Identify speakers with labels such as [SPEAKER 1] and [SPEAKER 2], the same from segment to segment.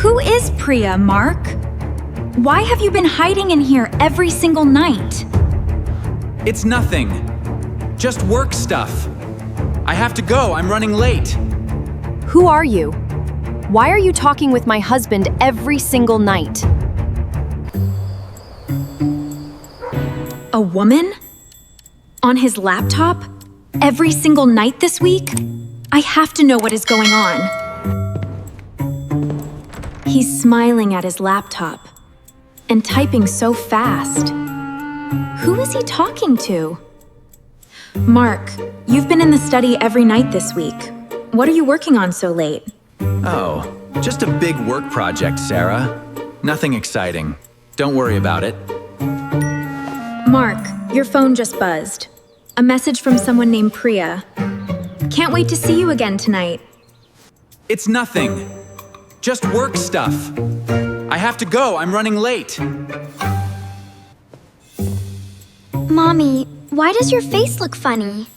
[SPEAKER 1] Who is Priya, Mark? Why have you been hiding in here every single night?
[SPEAKER 2] It's nothing. Just work stuff. I have to go, I'm running late.
[SPEAKER 3] Who are you? Why are you talking with my husband every single night?
[SPEAKER 1] A woman? On his laptop? Every single night this week? I have to know what is going on. He's smiling at his laptop and typing so fast. Who is he talking to? Mark, you've been in the study every night this week. What are you working on so late?
[SPEAKER 2] Oh, just a big work project, Sara. Nothing exciting. Don't worry about it.
[SPEAKER 1] Mark, your phone just buzzed. A message from someone named Priya. Can't wait to see you again tonight.
[SPEAKER 2] It's nothing. Just work stuff. I have to go, I'm running late.
[SPEAKER 4] Mommy, why does your face look funny?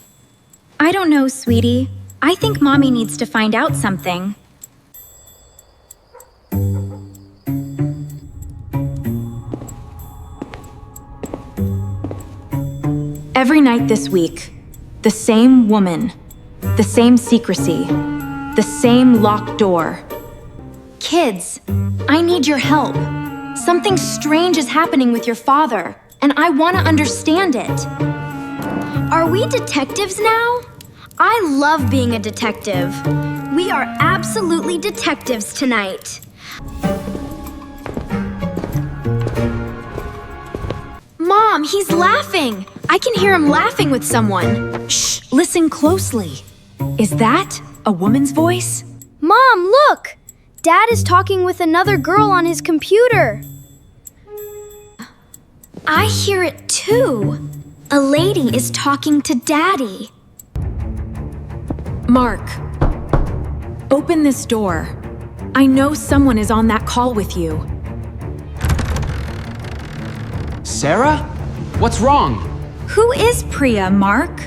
[SPEAKER 1] I don't know, sweetie. I think Mommy needs to find out something. Every night this week, the same woman, the same secrecy, the same locked door. Kids, I need your help. Something strange is happening with your father, and I want to understand it.
[SPEAKER 4] Are we detectives now? I love being a detective. We are absolutely detectives tonight.
[SPEAKER 1] Mom, he's laughing! I can hear him laughing with someone. Shh, listen closely. Is that a woman's voice?
[SPEAKER 4] Mom, look! Dad is talking with another girl on his computer.
[SPEAKER 1] I hear it too. A lady is talking to Daddy. Mark, open this door. I know someone is on that call with you.
[SPEAKER 5] Sara? What's wrong?
[SPEAKER 1] Who is Priya, Mark?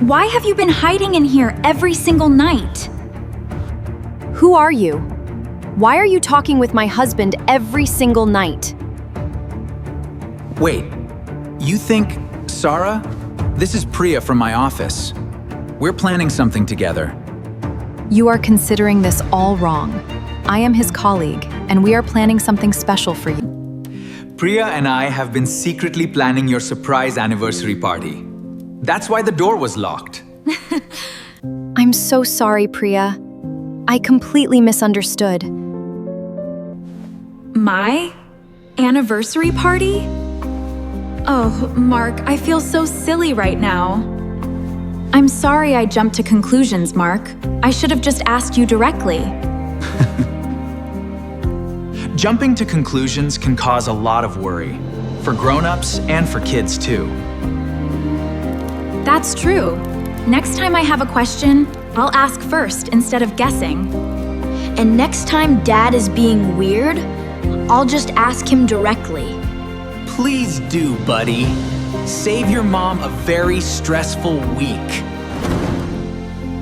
[SPEAKER 1] Why have you been hiding in here every single night?
[SPEAKER 3] Who are you? Why are you talking with my husband every single night?
[SPEAKER 2] Wait, you think, Sara? This is Priya from my office. We're planning something together.
[SPEAKER 3] You are considering this all wrong. I am his colleague, and we are planning something special for you.
[SPEAKER 2] Priya and I have been secretly planning your surprise anniversary party. That's why the door was locked.
[SPEAKER 3] I'm so sorry, Priya. I completely misunderstood.
[SPEAKER 1] My anniversary party? Oh, Mark, I feel so silly right now. I'm sorry I jumped to conclusions, Mark. I should have just asked you directly.
[SPEAKER 2] Jumping to conclusions can cause a lot of worry, for grown-ups and for kids too.
[SPEAKER 1] That's true. Next time I have a question, I'll ask first instead of guessing.
[SPEAKER 4] And next time Dad is being weird, I'll just ask him directly.
[SPEAKER 2] Please do, buddy. Save your mom a very stressful week.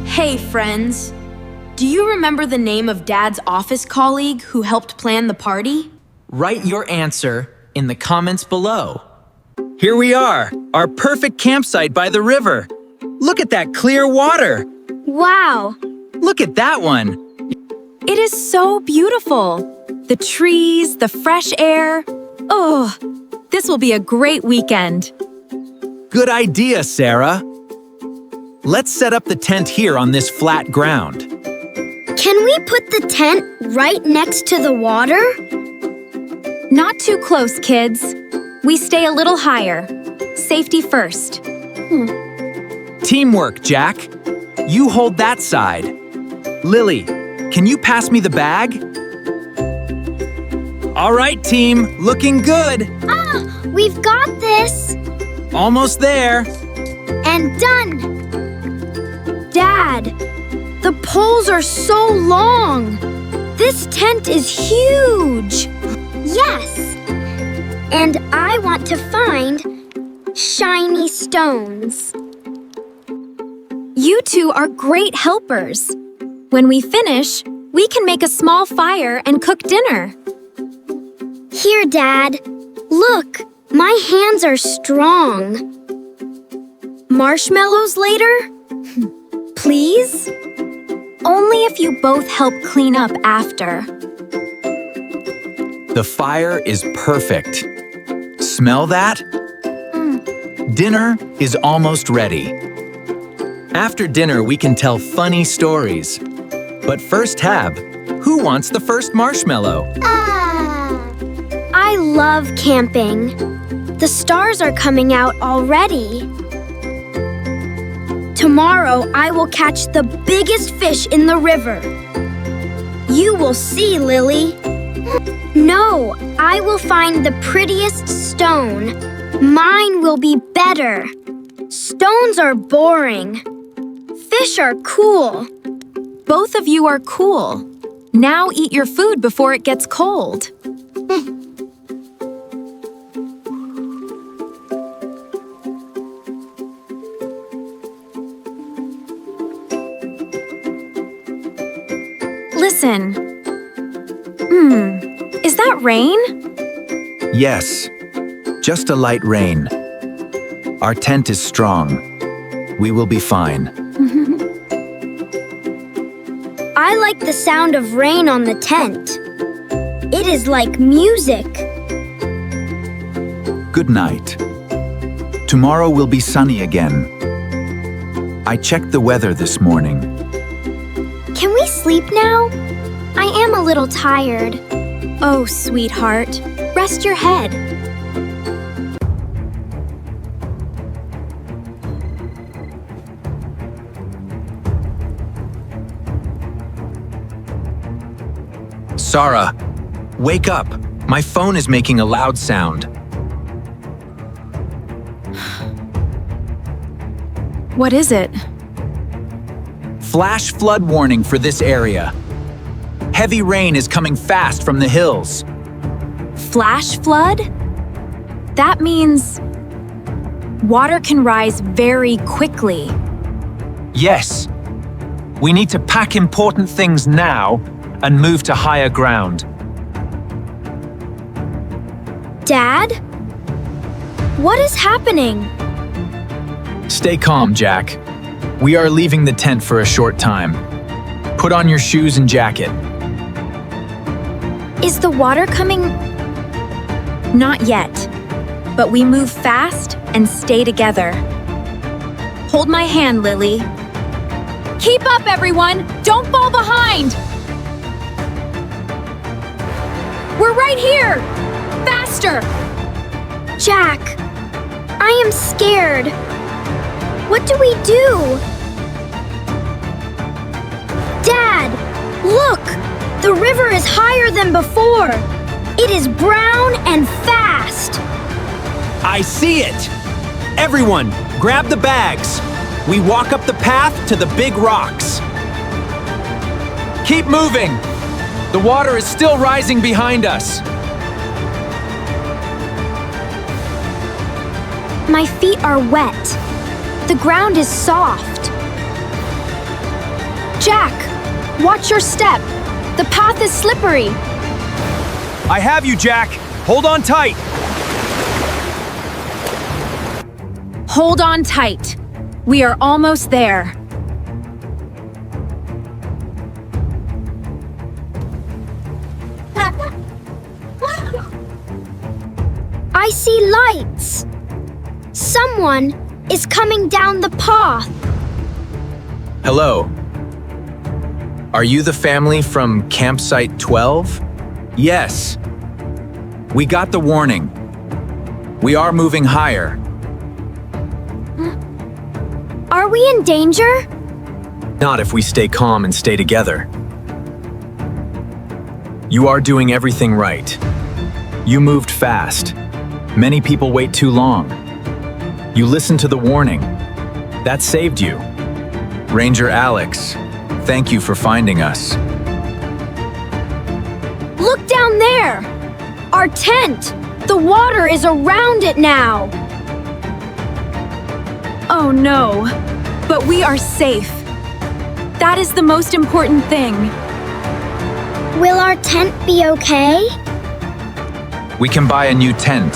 [SPEAKER 1] Hey, friends. Do you remember the name of Dad's office colleague who helped plan the party?
[SPEAKER 2] Write your answer in the comments below. Here we are, our perfect campsite by the river. Look at that clear water.
[SPEAKER 4] Wow!
[SPEAKER 2] Look at that one.
[SPEAKER 1] It is so beautiful. The trees, the fresh air. Oh, this will be a great weekend.
[SPEAKER 2] Good idea, Sara. Let's set up the tent here on this flat ground.
[SPEAKER 4] Can we put the tent right next to the water?
[SPEAKER 1] Not too close, kids. We stay a little higher. Safety first.
[SPEAKER 2] Teamwork, Jack. You hold that side. Lily, can you pass me the bag? All right, team, looking good.
[SPEAKER 4] We've got this!
[SPEAKER 2] Almost there.
[SPEAKER 4] And done! Dad, the poles are so long! This tent is huge! Yes! And I want to find shiny stones.
[SPEAKER 1] You two are great helpers. When we finish, We can make a small fire and cook dinner.
[SPEAKER 4] Here, Dad. Look, my hands are strong. Marshmallows later? Please?
[SPEAKER 1] Only if you both help clean up after.
[SPEAKER 2] The fire is perfect. Smell that? Dinner is almost ready. After dinner, we can tell funny stories. But first, Tab, who wants the first marshmallow?
[SPEAKER 4] I love camping. The stars are coming out already. Tomorrow, I will catch the biggest fish in the river. You will see, Lily. No, I will find the prettiest stone. Mine will be better. Stones are boring. Fish are cool.
[SPEAKER 1] Both of you are cool. Now eat your food before it gets cold. Listen. Is that rain?
[SPEAKER 2] Yes, just a light rain. Our tent is strong. We will be fine.
[SPEAKER 4] I like the sound of rain on the tent. It is like music.
[SPEAKER 2] Good night. Tomorrow will be sunny again. I checked the weather this morning.
[SPEAKER 4] Can we sleep now? I am a little tired.
[SPEAKER 1] Oh, sweetheart, rest your head.
[SPEAKER 2] Sara, wake up. My phone is making a loud sound.
[SPEAKER 1] What is it?
[SPEAKER 2] Flash flood warning for this area. Heavy rain is coming fast from the hills.
[SPEAKER 1] Flash flood? That means water can rise very quickly.
[SPEAKER 2] Yes. We need to pack important things now and move to higher ground.
[SPEAKER 4] Dad? What is happening?
[SPEAKER 2] Stay calm, Jack. We are leaving the tent for a short time. Put on your shoes and jacket.
[SPEAKER 1] Is the water coming? Not yet, but we move fast and stay together. Hold my hand, Lily. Keep up, everyone! Don't fall behind! We're right here! Faster!
[SPEAKER 4] Jack, I am scared. What do we do? Dad, look! The river is higher than before. It is brown and fast.
[SPEAKER 2] I see it! Everyone, grab the bags. We walk up the path to the big rocks. Keep moving! The water is still rising behind us.
[SPEAKER 4] My feet are wet. The ground is soft. Jack, watch your step. The path is slippery.
[SPEAKER 2] I have you, Jack. Hold on tight.
[SPEAKER 1] Hold on tight. We are almost there.
[SPEAKER 4] I see lights. Someone is coming down the path.
[SPEAKER 2] Hello. Are you the family from Campsite 12? Yes. We got the warning. We are moving higher.
[SPEAKER 4] Are we in danger?
[SPEAKER 2] Not if we stay calm and stay together. You are doing everything right. You moved fast. Many people wait too long. You listened to the warning. That saved you. Ranger Alex, thank you for finding us.
[SPEAKER 4] Look down there! Our tent! The water is around it now!
[SPEAKER 1] Oh no, but we are safe. That is the most important thing.
[SPEAKER 4] Will our tent be okay?
[SPEAKER 2] We can buy a new tent.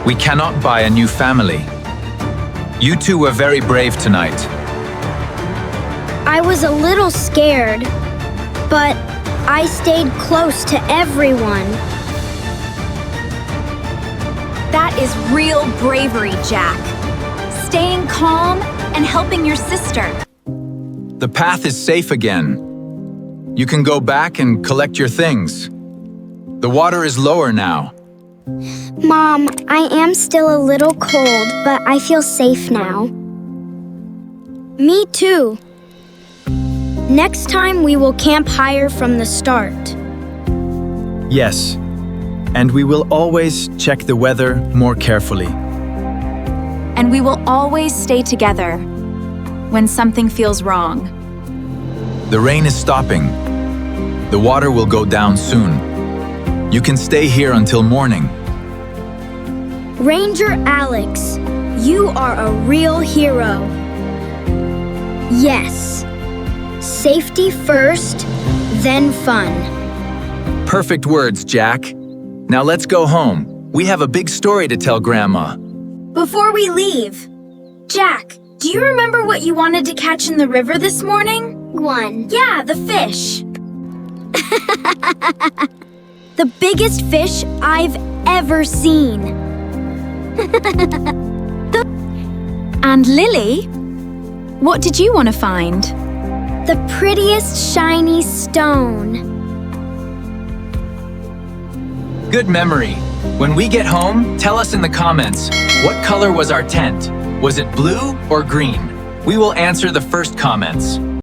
[SPEAKER 2] We cannot buy a new family. You two were very brave tonight.
[SPEAKER 4] I was a little scared, but I stayed close to everyone.
[SPEAKER 1] That is real bravery, Jack. Staying calm and helping your sister.
[SPEAKER 2] The path is safe again. You can go back and collect your things. The water is lower now.
[SPEAKER 4] Mom, I am still a little cold, but I feel safe now. Me too. Next time we will camp higher from the start.
[SPEAKER 2] Yes, and we will always check the weather more carefully.
[SPEAKER 1] And we will always stay together when something feels wrong.
[SPEAKER 2] The rain is stopping. The water will go down soon. You can stay here until morning.
[SPEAKER 4] Ranger Alex, you are a real hero. Yes. Safety first, then fun.
[SPEAKER 2] Perfect words, Jack. Now let's go home. We have a big story to tell Grandma.
[SPEAKER 1] Before we leave, Jack, do you remember what you wanted to catch in the river this morning?
[SPEAKER 4] One.
[SPEAKER 1] Yeah, the fish.
[SPEAKER 4] The biggest fish I've ever seen.
[SPEAKER 1] And Lily, what did you want to find?
[SPEAKER 4] The prettiest shiny stone.
[SPEAKER 2] Good memory. When we get home, tell us in the comments, what color was our tent? Was it blue or green? We will answer the first comments.